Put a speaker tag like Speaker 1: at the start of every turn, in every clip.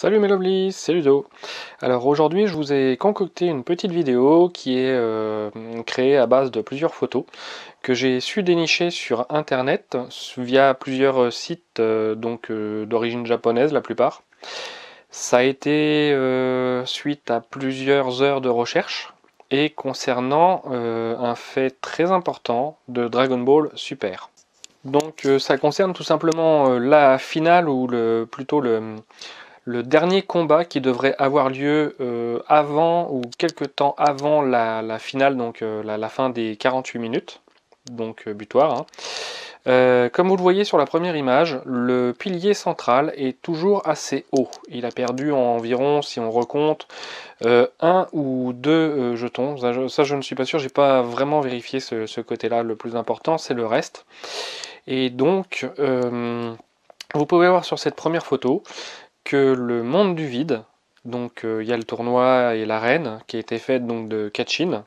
Speaker 1: Salut mes lovelies, c'est Ludo. Alors aujourd'hui je vous ai concocté une petite vidéo qui est créée à base de plusieurs photos que j'ai su dénicher sur internet via plusieurs sites d'origine japonaise la plupart. Ça a été suite à plusieurs heures de recherche et concernant un fait très important de Dragon Ball Super. Donc ça concerne tout simplement la finale ou plutôt le dernier combat qui devrait avoir lieu avant ou quelque temps avant la finale, donc la fin des 48 minutes, donc butoir. Hein. Comme vous le voyez sur la première image, le pilier central est toujours assez haut. Il a perdu environ, si on recompte, un ou deux jetons. Ça, je ne suis pas sûr, j'ai pas vraiment vérifié ce côté-là. Le plus important, c'est le reste. Et donc, vous pouvez voir sur cette première photo que le monde du vide, donc il y a le tournoi et l'arène qui a été faite donc de Kachin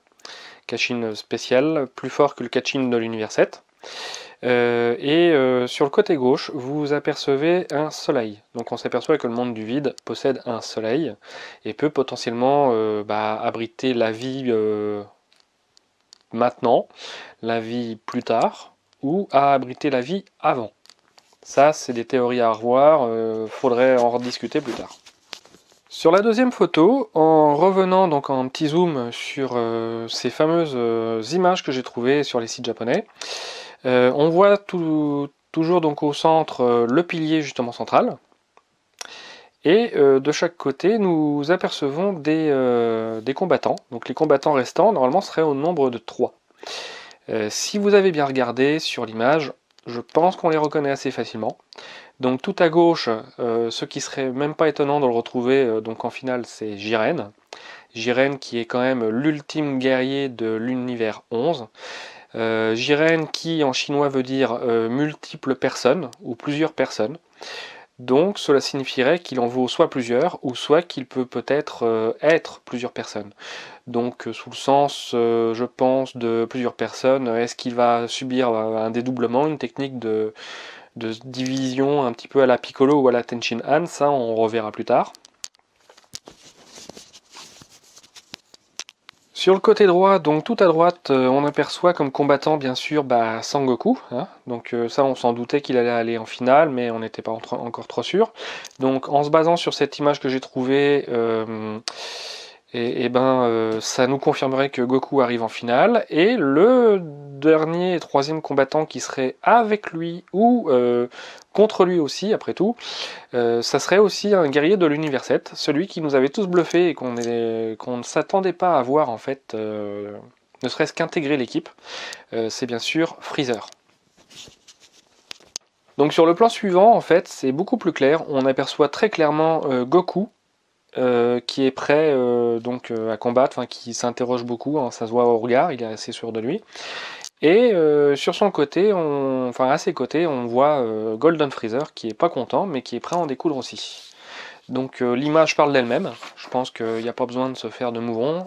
Speaker 1: spécial, plus fort que le Kachin de l'univers 7. Sur le côté gauche, vous apercevez un soleil. Donc on s'aperçoit que le monde du vide possède un soleil et peut potentiellement abriter la vie maintenant, la vie plus tard, ou abriter la vie avant. Ça, c'est des théories à revoir, faudrait en rediscuter plus tard. Sur la deuxième photo, en revenant donc en petit zoom sur ces fameuses images que j'ai trouvées sur les sites japonais, on voit toujours donc au centre le pilier justement central, et de chaque côté nous apercevons des combattants. Donc les combattants restants normalement seraient au nombre de 3. Si vous avez bien regardé sur l'image, je pense qu'on les reconnaît assez facilement. Donc tout à gauche, ce qui serait même pas étonnant de le retrouver donc en finale, c'est Jiren. Jiren qui est quand même l'ultime guerrier de l'univers 11. Jiren qui en chinois veut dire multiples personnes ou plusieurs personnes. Donc cela signifierait qu'il en vaut soit plusieurs ou soit qu'il peut-être être plusieurs personnes. Donc sous le sens, je pense, de plusieurs personnes, est-ce qu'il va subir un dédoublement, une technique de division un petit peu à la Piccolo ou à la Tenshin Han, ça on reverra plus tard. Sur le côté droit, donc tout à droite, on aperçoit comme combattant bien sûr Sangoku. Hein, donc ça on s'en doutait qu'il allait aller en finale, mais on n'était pas encore trop sûr. Donc en se basant sur cette image que j'ai trouvée, ça nous confirmerait que Goku arrive en finale, et le dernier et troisième combattant qui serait avec lui ou contre lui aussi, après tout, ça serait aussi un guerrier de l'univers 7, celui qui nous avait tous bluffé et qu'on ne s'attendait pas à voir en fait, ne serait-ce qu'intégrer l'équipe, c'est bien sûr Freezer. Donc sur le plan suivant, en fait, c'est beaucoup plus clair, on aperçoit très clairement Goku, qui est prêt à combattre, qui s'interroge beaucoup, hein, ça se voit au regard, il est assez sûr de lui. Et sur son côté, à ses côtés, on voit Golden Freezer qui est pas content, mais qui est prêt à en découdre aussi. Donc l'image parle d'elle-même, je pense qu'il n'y a pas besoin de se faire de mouvement.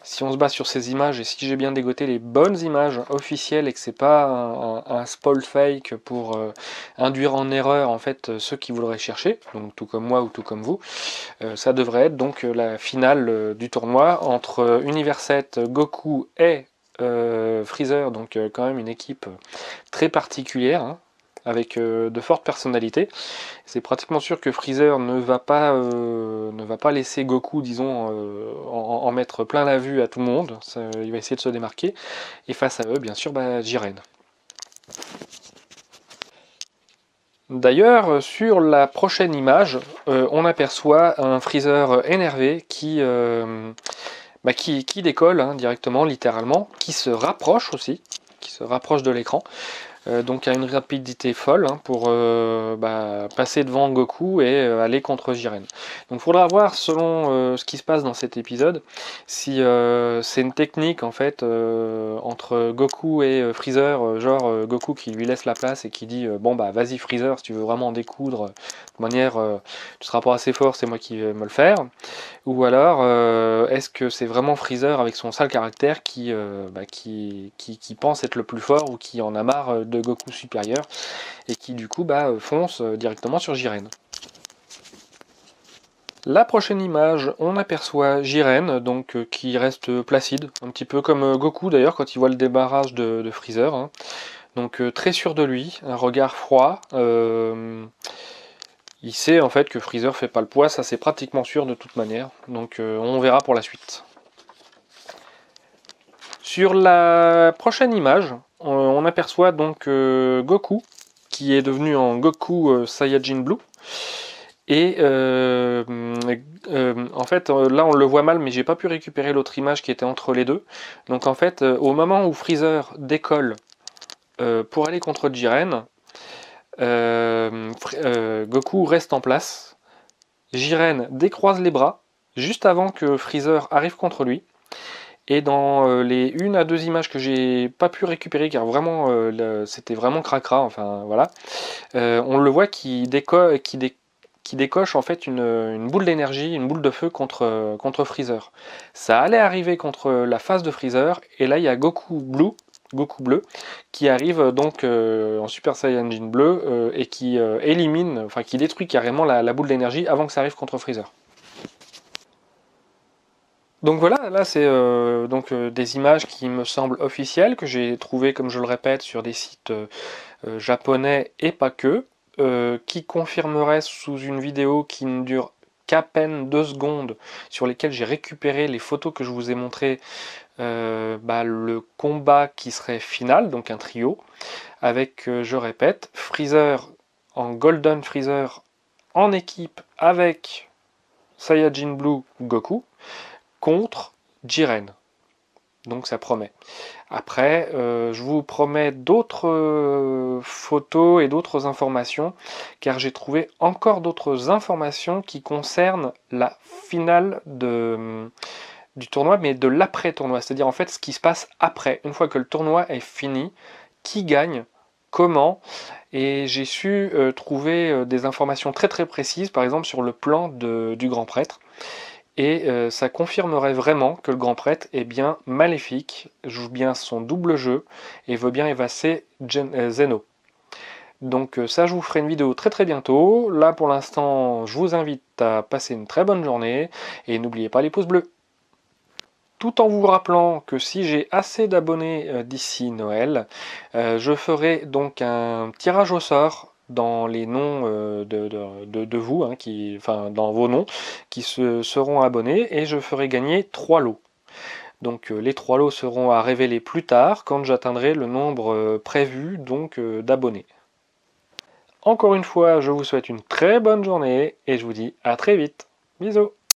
Speaker 1: Si on se base sur ces images, et si j'ai bien dégoté les bonnes images officielles, et que c'est pas un spoil fake pour induire en erreur en fait ceux qui voudraient chercher, donc tout comme moi ou tout comme vous, ça devrait être donc la finale du tournoi entre Univers 7, Goku et Freezer, donc quand même une équipe très particulière, hein, avec de fortes personnalités. C'est pratiquement sûr que Freezer ne va pas laisser Goku, disons, en mettre plein la vue à tout le monde. Il va essayer de se démarquer. Et face à eux, bien sûr, Jiren. D'ailleurs, sur la prochaine image, on aperçoit un Freezer énervé qui décolle hein, directement, littéralement, qui se rapproche aussi, qui se rapproche de l'écran. Donc à une rapidité folle hein, pour passer devant Goku et aller contre Jiren. Donc il faudra voir selon ce qui se passe dans cet épisode si c'est une technique en fait entre Goku et Freezer, genre Goku qui lui laisse la place et qui dit bon bah vas-y Freezer si tu veux vraiment en découdre, de manière tu seras pas assez fort, c'est moi qui vais me le faire. Ou alors, est-ce que c'est vraiment Freezer avec son sale caractère qui pense être le plus fort ou qui en a marre de Goku supérieur et qui du coup fonce directement sur Jiren. La prochaine image, on aperçoit Jiren, donc qui reste placide, un petit peu comme Goku d'ailleurs quand il voit le débarrage de Freezer. Hein. Donc très sûr de lui, un regard froid. Il sait en fait que Freezer fait pas le poids, ça c'est pratiquement sûr de toute manière. Donc on verra pour la suite. Sur la prochaine image, on aperçoit donc Goku, qui est devenu en Goku Saiyajin Blue. Et en fait, là on le voit mal, mais j'ai pas pu récupérer l'autre image qui était entre les deux. Donc en fait, au moment où Freezer décolle pour aller contre Jiren, Goku reste en place. Jiren décroise les bras juste avant que Freezer arrive contre lui. Et dans les 1 à 2 images que j'ai pas pu récupérer, car vraiment c'était vraiment cracra, enfin voilà, on le voit qui décoche en fait une boule d'énergie, une boule de feu contre Freezer. Ça allait arriver contre la face de Freezer, et là il y a Goku bleu, qui arrive donc en Super Saiyajin bleu et qui élimine, enfin qui détruit carrément la boule d'énergie avant que ça arrive contre Freezer. Donc voilà, là c'est des images qui me semblent officielles, que j'ai trouvées, comme je le répète, sur des sites japonais et pas que, qui confirmeraient sous une vidéo qui ne dure qu'à peine 2 secondes, sur lesquelles j'ai récupéré les photos que je vous ai montrées, le combat qui serait final, donc un trio, avec, je répète, Freezer en Golden Freezer en équipe avec Saiyajin Blue Goku, contre Jiren. Donc ça promet. Après, je vous promets d'autres photos et d'autres informations, car j'ai trouvé encore d'autres informations qui concernent la finale du tournoi, mais de l'après-tournoi. C'est-à-dire en fait ce qui se passe après, une fois que le tournoi est fini, qui gagne, comment. Et j'ai su trouver des informations très très précises, par exemple sur le plan du grand prêtre. Et ça confirmerait vraiment que le grand prêtre est bien maléfique, joue bien son double jeu et veut bien évincer Zeno. Donc ça, je vous ferai une vidéo très très bientôt. Là pour l'instant, je vous invite à passer une très bonne journée et n'oubliez pas les pouces bleus. Tout en vous rappelant que si j'ai assez d'abonnés d'ici Noël, je ferai donc un tirage au sort dans les noms de vous, hein, dans vos noms, qui seront abonnés, et je ferai gagner 3 lots. Donc les 3 lots seront à révéler plus tard, quand j'atteindrai le nombre prévu donc d'abonnés. Encore une fois, je vous souhaite une très bonne journée, et je vous dis à très vite. Bisous.